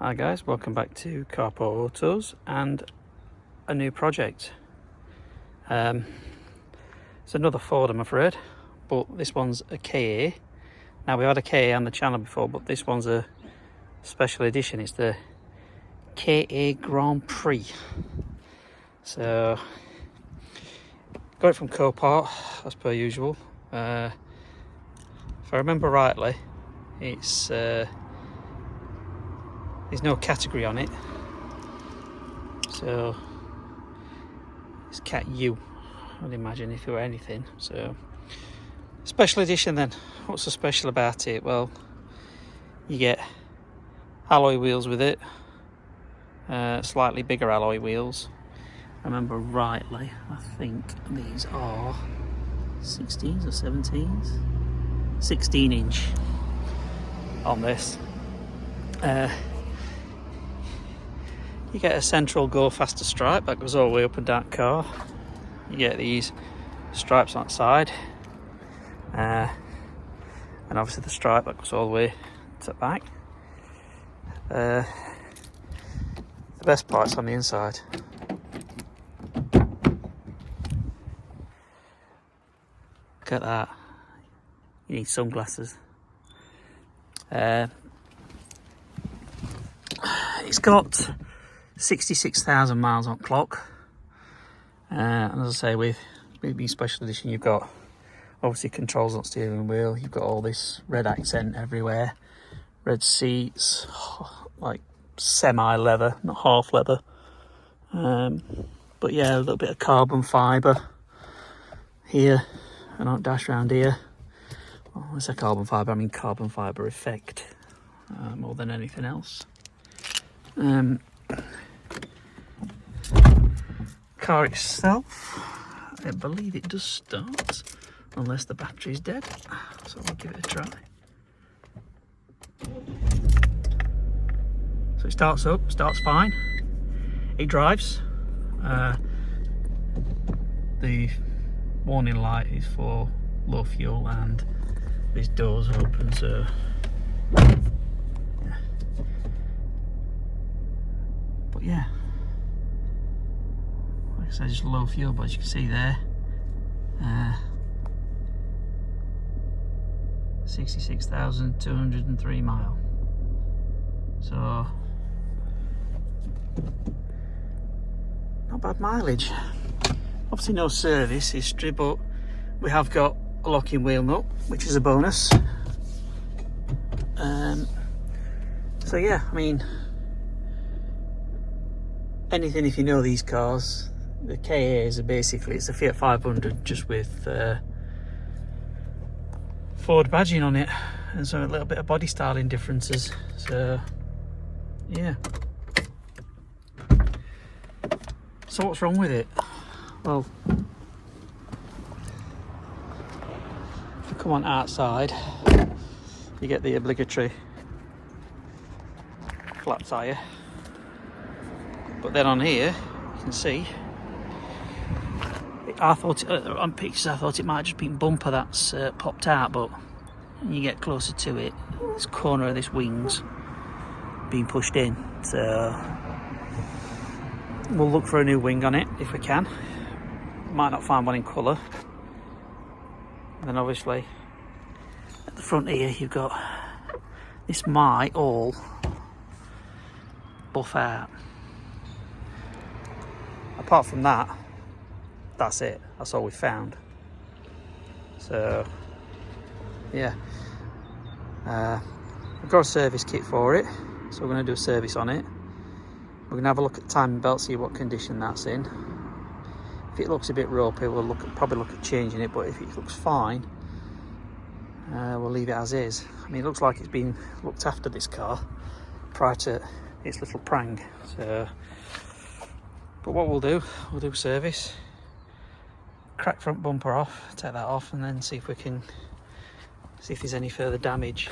Hi guys, welcome back to Carport Autos and a new project. It's another Ford, I'm afraid, but this one's a KA. Now we had a KA on the channel before, but this one's a special edition. It's the KA Grand Prix. So got it from Copart as per usual. If I remember rightly, it's there's no category on it, so it's Cat U, I'd imagine, if it were anything. So special edition then. What's so special about it? Well, you get alloy wheels with it, slightly bigger alloy wheels. I remember rightly, I think these are 16s or 17s, 16 inch on this. You get a central go faster stripe that goes all the way up and down the car. You get these stripes on the side, and obviously the stripe that goes all the way to the back. The best part's on the inside. Look at that. You need sunglasses. It's got 66,000 miles on clock, and as I say, with being special edition, you've got obviously controls on steering wheel. You've got all this red accent everywhere, red seats, like semi leather, not half leather. But yeah, a little bit of carbon fibre here, and on dash round here. Well, when I say carbon fibre, I mean carbon fibre effect more than anything else. Car itself, I believe it does start, unless the battery's dead, so we'll give it a try. So it starts up, starts fine, it drives. The warning light is for low fuel, and these doors are open, so yeah. But yeah, like I said, just low fuel, but as you can see there, 66,203 miles. So not bad mileage. Obviously no service history, but we have got a locking wheel nut, which is a bonus. So yeah, I mean, anything if you know these cars. The KAs are basically, it's a Fiat 500 just with Ford badging on it, and so a little bit of body styling differences. So yeah. So what's wrong with it? Well, if you come on outside, you get the obligatory flat tyre, but then on here you can see, I thought on pictures I thought it might have just been bumper that's popped out, but when you get closer to it, this corner of this wing's being pushed in. So we'll look for a new wing on it if we can. Might not find one in colour. And then obviously at the front here you've got, this might all buff out. Apart from that, that's it. That's all we found. So yeah, we've got a service kit for it, so we're going to do a service on it. We're going to have a look at the timing belt, see what condition that's in. If it looks a bit ropey, we'll probably look at changing it, but if it looks fine, we'll leave it as is. I mean, it looks like it's been looked after, this car, prior to its little prang. So, but what we'll do a service, crack front bumper off, take that off, and then see if we can see if there's any further damage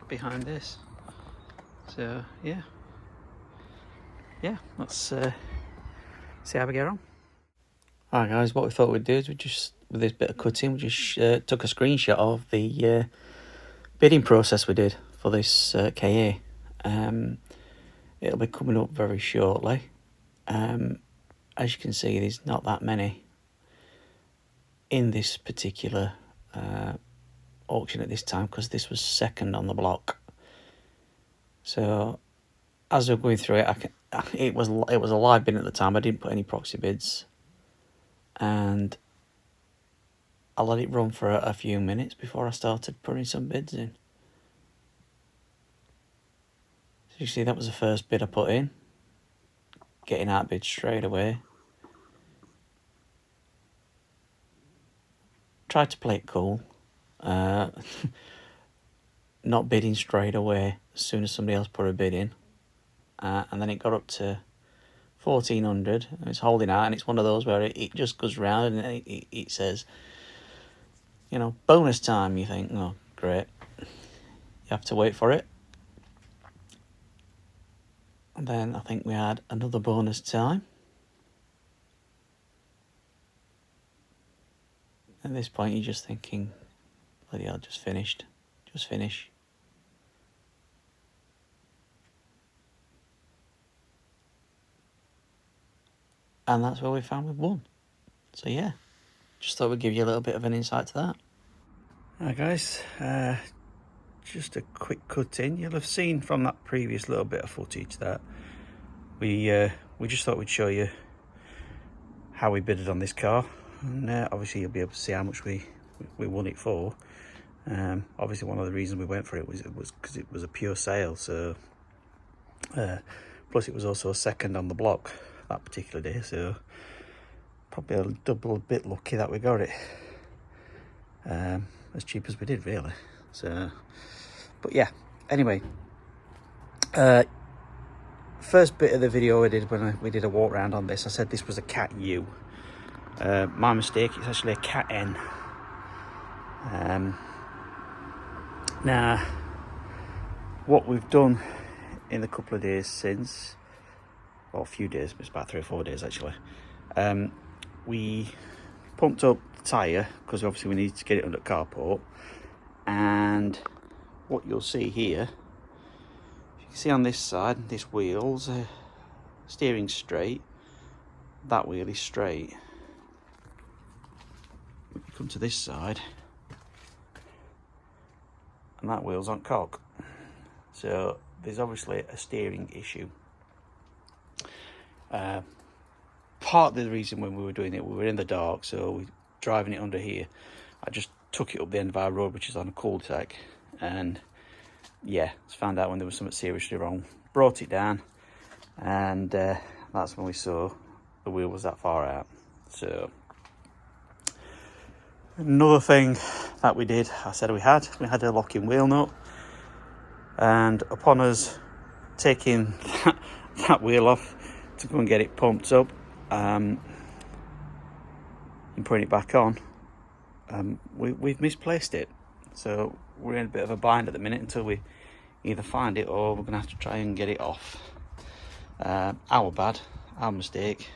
behind this. So yeah, let's see how we get on. Alright guys, what we thought we'd do is with this bit of cutting, we just took a screenshot of the bidding process we did for this KA. it'll be coming up very shortly. As you can see, there's not that many in this particular auction at this time, because this was second on the block. So as we're going through it, it was a live bin at the time. I didn't put any proxy bids, and I let it run for a few minutes before I started putting some bids in. So you see, that was the first bid I put in, getting out bid straight away. Tried to play it cool, not bidding straight away as soon as somebody else put a bid in, and then it got up to 1400, and it's holding out, and it's one of those where it just goes round and it says, you know, bonus time. You think, oh great, you have to wait for it. And then I think we had another bonus time. At this point you're just thinking, bloody hell, just finish. And that's where we found we've won. So yeah, just thought we'd give you a little bit of an insight to that. Alright guys, just a quick cut in. You'll have seen from that previous little bit of footage that we just thought we'd show you how we bidded on this car, and obviously you'll be able to see how much we won it for. Obviously one of the reasons we went for it was because it was a pure sale, so plus it was also a second on the block that particular day, so probably a double bit lucky that we got it as cheap as we did, really. So, but yeah, anyway, first bit of the video I did when we did a walk around on this, I said this was a Cat U. My mistake, it's actually a Cat N. Now, what we've done in the couple of days since, well, a few days, it's about 3 or 4 days actually, we pumped up the tyre, because obviously we need to get it under Carport. And what you'll see here, you can see on this side, this wheel's steering straight, that wheel is straight. When you come to this side, and that wheel's on cock, so there's obviously a steering issue. Part of the reason when we were doing it, we were in the dark, so we driving it under here, I just took it up the end of our road, which is on a cul-de-sac, and yeah, found out when there was something seriously wrong, brought it down, and that's when we saw the wheel was that far out. So another thing that we did, I said we had a locking wheel nut, and upon us taking that wheel off to go and get it pumped up and putting it back on, we've misplaced it, so we're in a bit of a bind at the minute until we either find it or we're gonna have to try and get it off. Our bad, our mistake.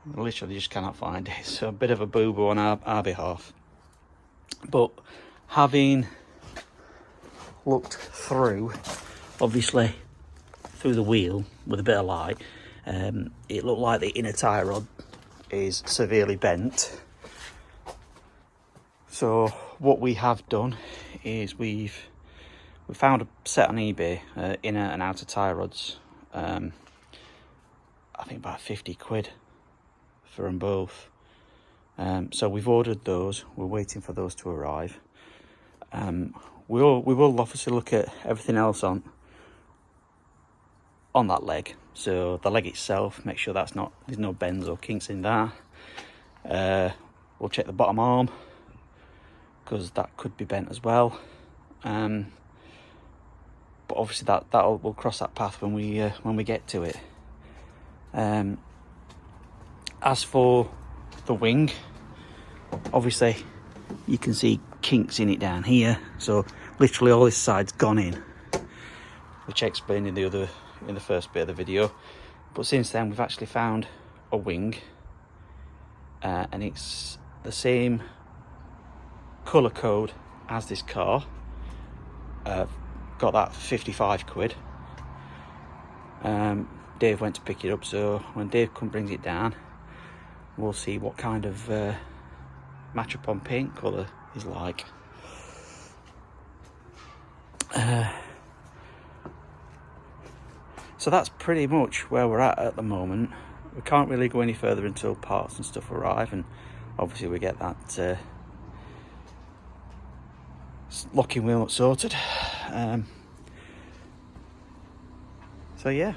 We literally just cannot find it, so a bit of a boo-boo on our behalf. But having looked through, obviously through the wheel with a bit of light, it looked like the inner tie rod is severely bent. So what we have done is we found a set on eBay, inner and outer tie rods, I think about 50 quid for them both. So we've ordered those, we're waiting for those to arrive. We will obviously look at everything else on that leg, so the leg itself, make sure there's no bends or kinks in that. We'll check the bottom arm, because that could be bent as well. But obviously we'll cross that path when we get to it. As for the wing, obviously you can see kinks in it down here, so literally all this side's gone in, which I explained in the first bit of the video. But since then we've actually found a wing, and it's the same colour code as this car. Got that for 55 quid. Dave went to pick it up, so when Dave brings it down, we'll see what kind of match up on paint colour is like. So that's pretty much where we're at the moment. We can't really go any further until parts and stuff arrive, and obviously we get that locking wheel sorted. So yeah.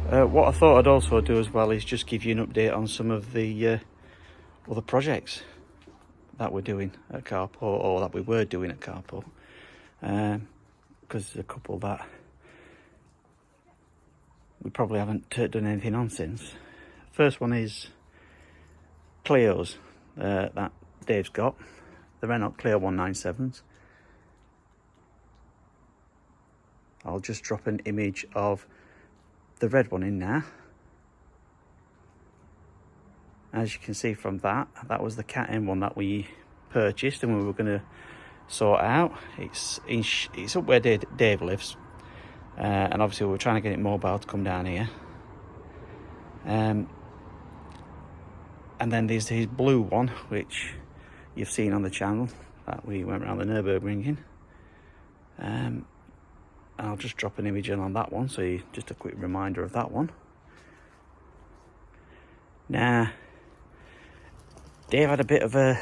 What I thought I'd also do as well is just give you an update on some of the other projects that we're doing at Carport, or that we were doing at Carport, because there's a couple that we probably haven't done anything on since. First one is Clio's that Dave's got, the Renault Clio 197s. I'll just drop an image of the red one in now. As you can see from that, that was the Cat M one that we purchased and we were going to sort out. It's up where Dave lives, and obviously we're trying to get it mobile to come down here. And then there's his blue one, which you've seen on the channel, that we went around the Nürburgring in. I'll just drop an image in on that one, so just a quick reminder of that one. Now, Dave had a bit of a,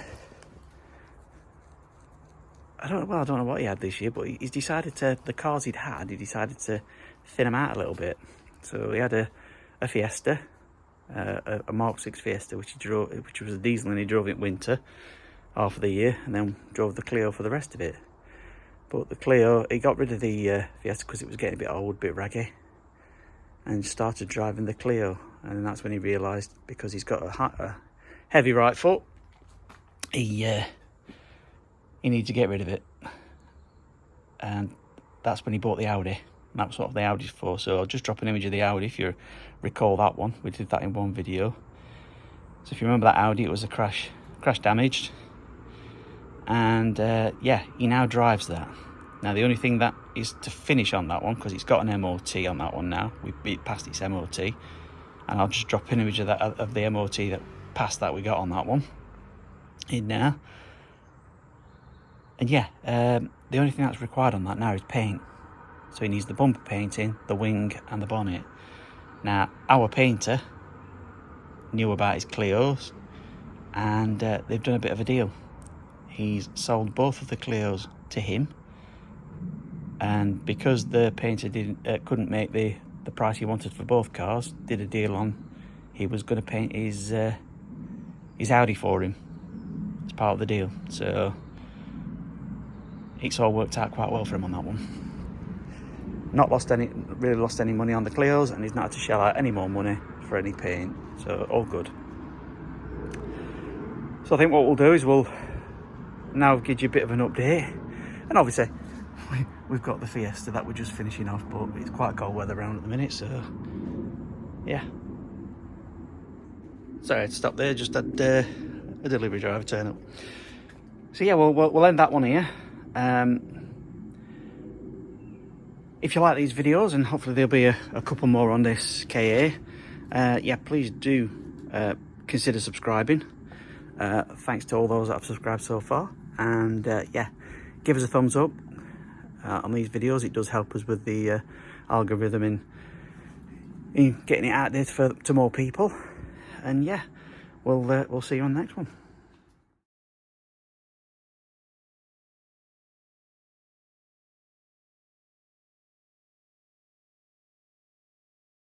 I don't know what he had this year, but he's decided to, the cars he decided to thin them out a little bit. So he had a Fiesta, a Mark 6 Fiesta, which was a diesel, and he drove it winter, half of the year, and then drove the Clio for the rest of it. But the Clio, he got rid of the Fiesta because it was getting a bit old, a bit raggy, and started driving the Clio. And that's when he realised, because he's got a heavy right foot, he needs to get rid of it. And that's when he bought the Audi. And that's what the Audi's for. So I'll just drop an image of the Audi if you recall that one. We did that in one video. So if you remember that Audi, it was a crash damaged. And yeah, he now drives that. Now the only thing that is to finish on that one, because it's got an MOT on that one now. We've passed its MOT, and I'll just drop an image of that, of the MOT that passed that we got on that one in now. And yeah, the only thing that's required on that now is paint. So he needs the bumper painting, the wing and the bonnet. Now our painter knew about his Clios, and they've done a bit of a deal. He's sold both of the Clios to him, and because the painter couldn't make the price he wanted for both cars, did a deal on, he was going to paint his Audi for him as part of the deal. So it's all worked out quite well for him on that one. Not really lost any money on the Clios, and he's not had to shell out any more money for any paint. So all good. So I think what we'll do is we'll now give you a bit of an update. And obviously we've got the Fiesta that we're just finishing off, but it's quite cold weather around at the minute, so yeah. Sorry, I had to stop there, just had a delivery driver turn up. So yeah, we'll end that one here. If you like these videos, and hopefully there'll be a couple more on this KA, yeah, please do consider subscribing. Thanks to all those that have subscribed so far, and yeah, give us a thumbs up on these videos. It does help us with the algorithm in getting it out there to more people. And yeah, we'll see you on the next one.